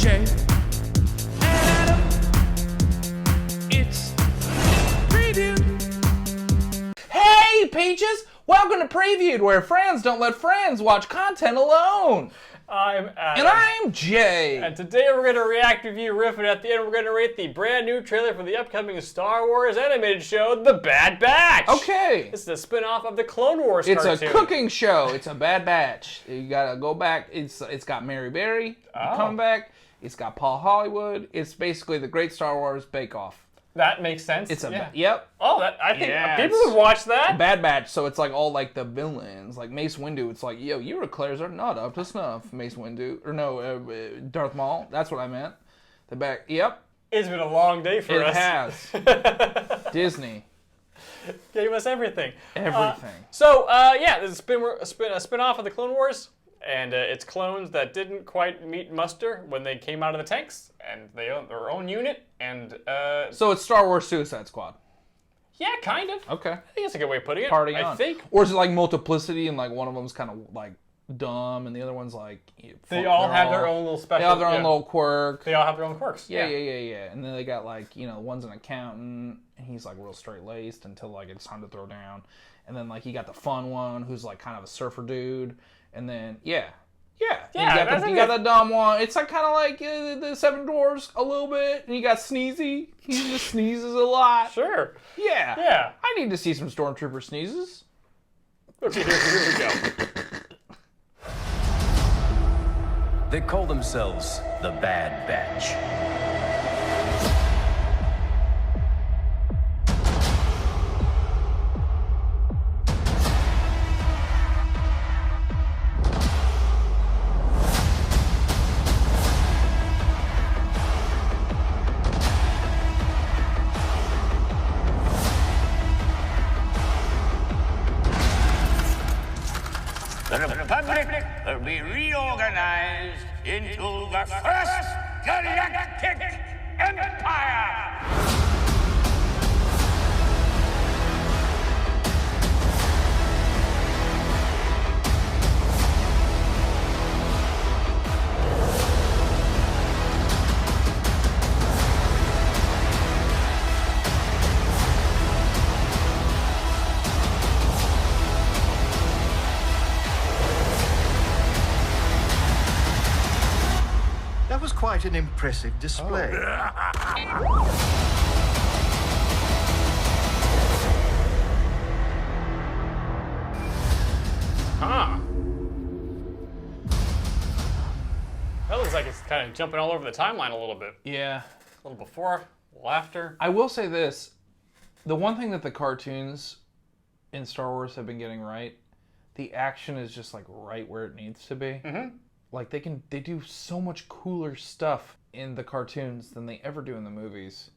Jay. Adam. It's preview. Hey, Peaches! Welcome to Previewed, where friends don't let friends watch content alone. I'm Adam. And I'm Jay. And today we're going to react, review, riff, and at the end we're going to rate the brand new trailer for the upcoming Star Wars animated show, The Bad Batch. Okay. This is a spin-off of the Clone Wars cartoon. It's a cooking show. It's a Bad Batch. You gotta go back. It's got Mary Berry coming back. It's got Paul Hollywood. It's basically the Great Star Wars Bake Off. That makes sense. It's a yep. Oh, I think people would watch that. Bad Batch, so it's like all like the villains, like Mace Windu. It's like, yo, your eclairs are not up to snuff, Mace Windu, or no, Darth Maul. That's what I meant. The back, yep. It's been a long day for us. It has. Disney gave us everything. Everything. There's a spin-off of the Clone Wars, and it's clones that didn't quite meet muster when they came out of the tanks, and they own their own unit, and so it's Star Wars Suicide Squad. Yeah, kind of. Okay. I think that's a good way of putting it. Party on. I think. Or is it like multiplicity, and like one of them's kind of like dumb, and the other one's like they all have their own little special. They have their own little quirk. They all have their own quirks. Yeah. And then they got like, one's an accountant, and he's like real straight laced until like it's time to throw down, and then like you got the fun one who's like kind of a surfer dude, and then you got the dumb one. It's like kind of like the Seven Dwarfs a little bit, and you got Sneezy. He just sneezes a lot. Sure. Yeah. I need to see some Stormtrooper sneezes. Okay, here we go. They call themselves the Bad Batch. The Republic will be reorganized into the First Galactic Empire! That was quite an impressive display. Huh. That looks like it's kind of jumping all over the timeline a little bit. Yeah. A little before, a little after. I will say this. The one thing that the cartoons in Star Wars have been getting right, the action is just like right where it needs to be. Mm-hmm. Like they do so much cooler stuff in the cartoons than they ever do in the movies.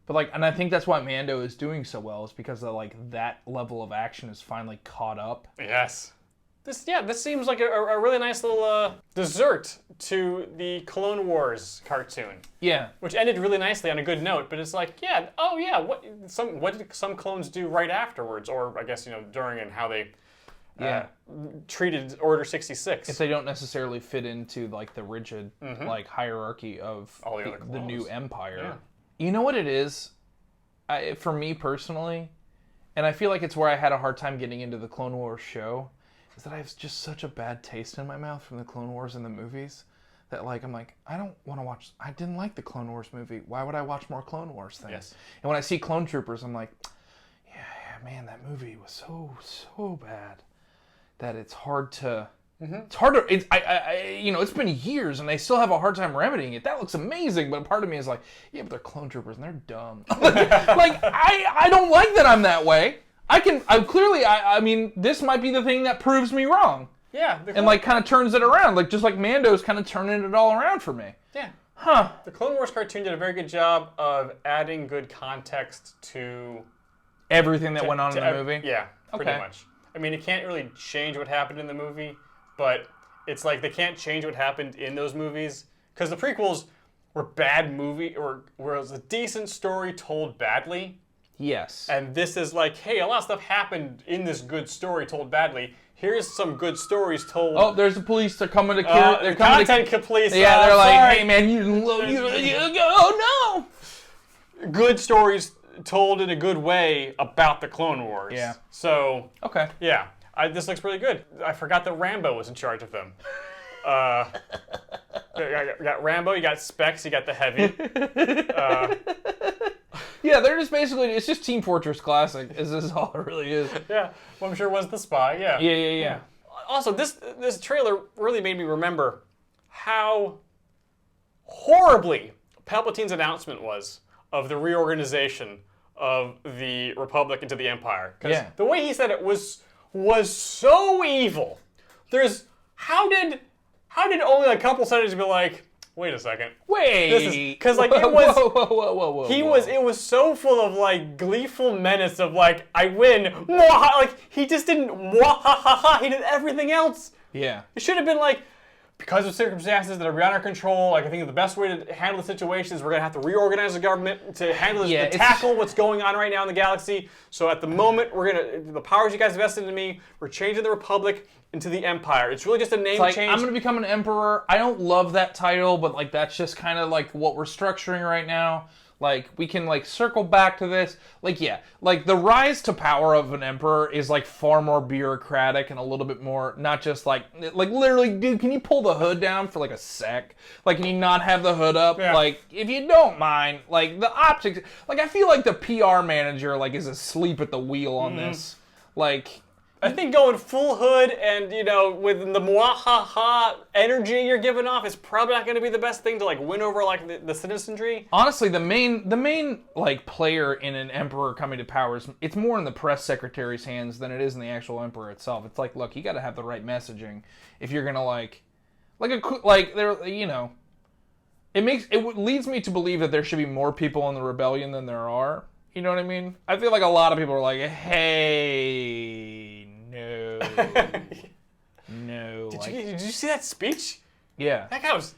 But like, and I think that's why Mando is doing so well, is because like that level of action is finally caught up. Yes. This seems like a really nice little dessert to the Clone Wars cartoon. Yeah. Which ended really nicely on a good note, but it's like, what did some clones do right afterwards, or I guess during, and how they treated Order 66. If they don't necessarily fit into like the rigid like hierarchy of all the new empire. Yeah. You know what it is? For me personally, and I feel like it's where I had a hard time getting into the Clone Wars show, is that I have just such a bad taste in my mouth from the Clone Wars and the movies that like I'm like, I don't want to watch. I didn't like the Clone Wars movie. Why would I watch more Clone Wars things? Yes. And when I see Clone Troopers, I'm like, yeah, man, that movie was so bad that it's hard to. It's hard to. It's been years and they still have a hard time remedying it. That looks amazing, but part of me is like, yeah, but they're Clone Troopers and they're dumb. I don't like that I'm that way. I mean, this might be the thing that proves me wrong. Yeah. And like kind of turns it around, like just like Mando's kind of turning it all around for me. Yeah. Huh. The Clone Wars cartoon did a very good job of adding good context to everything that went on in the movie. Yeah, pretty much. I mean, it can't really change what happened in the movie, but it's like they can't change what happened in those movies because the prequels were bad movie, or was a decent story told badly. Yes. And this is like, hey, a lot of stuff happened in this good story told badly. Here's some good stories told. Oh, there's the police. They're coming to kill. They're coming content police. Yeah, they're like, sorry. hey man, oh no. Good stories told in a good way about the Clone Wars. Yeah. So. Okay. Yeah, this looks really good. I forgot that Rambo was in charge of them. You got Rambo, you got Specs, you got the Heavy. Yeah, they're just basically, it's just Team Fortress Classic. This is all it really is. Yeah, well, I'm sure was the Spy. Yeah. Yeah. Also, this trailer really made me remember how horribly Palpatine's announcement was of the reorganization of the Republic into the Empire. Because the way he said it was so evil. How did only a couple senators be like, wait a second. Wait. Because like it was. Whoa. It was so full of like gleeful menace of like, I win. Mwah! Like he just didn't. He did everything else. Yeah. It should have been like, because of circumstances that are beyond our control. Like I think the best way to handle the situation is we're gonna have to reorganize the government to handle this, to tackle what's going on right now in the galaxy. So at the moment, the powers you guys invested in me, we're changing the Republic into the Empire. It's really just a name change. I'm gonna become an emperor. I don't love that title, but like that's just kind of like what we're structuring right now. Like we can like circle back to this. Like like the rise to power of an emperor is like far more bureaucratic and a little bit more not just like literally, dude, can you pull the hood down for like a sec? Like can you not have the hood up? Yeah. Like if you don't mind, like the optics. Like I feel like the PR manager like is asleep at the wheel on this. Like. I think going full hood and, with the mwahaha energy you're giving off is probably not going to be the best thing to, like, win over, like, the citizenry. Honestly, the main, like, player in an emperor coming to power is, it's more in the press secretary's hands than it is in the actual emperor itself. It's like, look, you got to have the right messaging if you're going to, it leads me to believe that there should be more people in the rebellion than there are. You know what I mean? I feel like a lot of people are like, hey, no. No. Did you see that speech? Yeah. That guy was,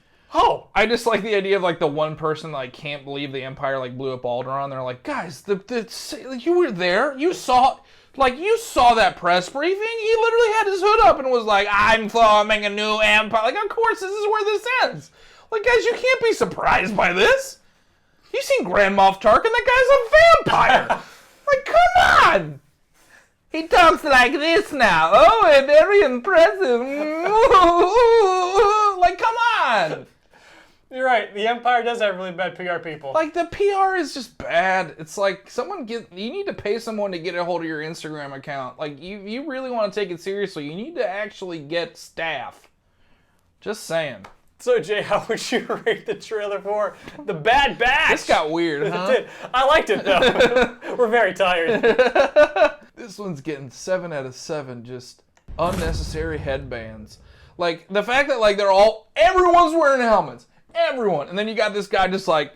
I just like the idea of like the one person like can't believe the Empire like blew up Alderaan. They're like, guys, you were there. You saw that press briefing. He literally had his hood up and was like, I'm forming a new empire. Like, of course, this is where this ends. Like, guys, you can't be surprised by this. You seen Grand Moff Tarkin? That guy's a vampire. Like, come on. He talks like this now. Oh, very impressive. Like, come on. You're right. The Empire does have really bad PR people. Like, the PR is just bad. It's like, you need to pay someone to get a hold of your Instagram account. Like, you really want to take it seriously, you need to actually get staff. Just saying. So, Jay, how would you rate the trailer for The Bad Batch? This got weird, huh? It did. I liked it, though. We're very tired. This one's getting 7 out of 7, just unnecessary headbands. Like, the fact that, like, everyone's wearing helmets. Everyone. And then you got this guy just like,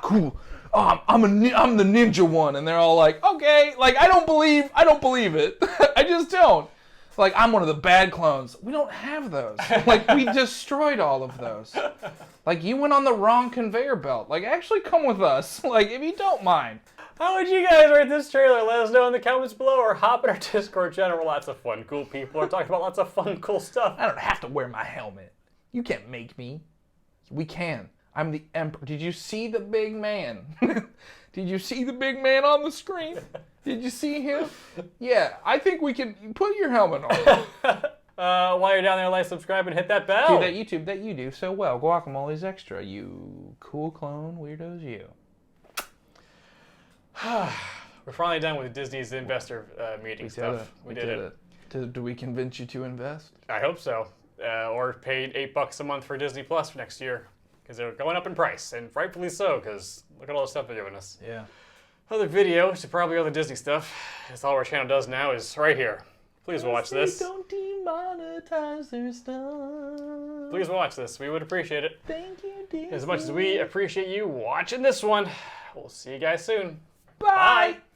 cool. Oh, I'm the ninja one. And they're all like, okay. Like, I don't believe it. I just don't. Like, I'm one of the bad clones. We don't have those. Like, we destroyed all of those. Like, you went on the wrong conveyor belt. Like, actually come with us. Like, if you don't mind. How would you guys rate this trailer? Let us know in the comments below or hop in our Discord channel where lots of fun, cool people are talking about lots of fun, cool stuff. I don't have to wear my helmet. You can't make me. We can. I'm the emperor. Did you see the big man? Did you see the big man on the screen? Did you see him? Yeah, I think we can put your helmet on. While you're down there, like, subscribe, and hit that bell. Dude, that YouTube that you do so well. Guacamole's extra. You cool clone weirdos, you. We're finally done with Disney's investor meeting stuff. We did it. Did we convince you to invest? I hope so. Or paid $8 a month for Disney Plus for next year. Because they're going up in price, and rightfully so, because look at all the stuff they're giving us. Yeah. Other videos to probably other Disney stuff. That's all our channel does now is right here. Please watch this. Don't demonetize their stuff. Please watch this. We would appreciate it. Thank you, Disney. As much as we appreciate you watching this one. We'll see you guys soon. Bye. Bye.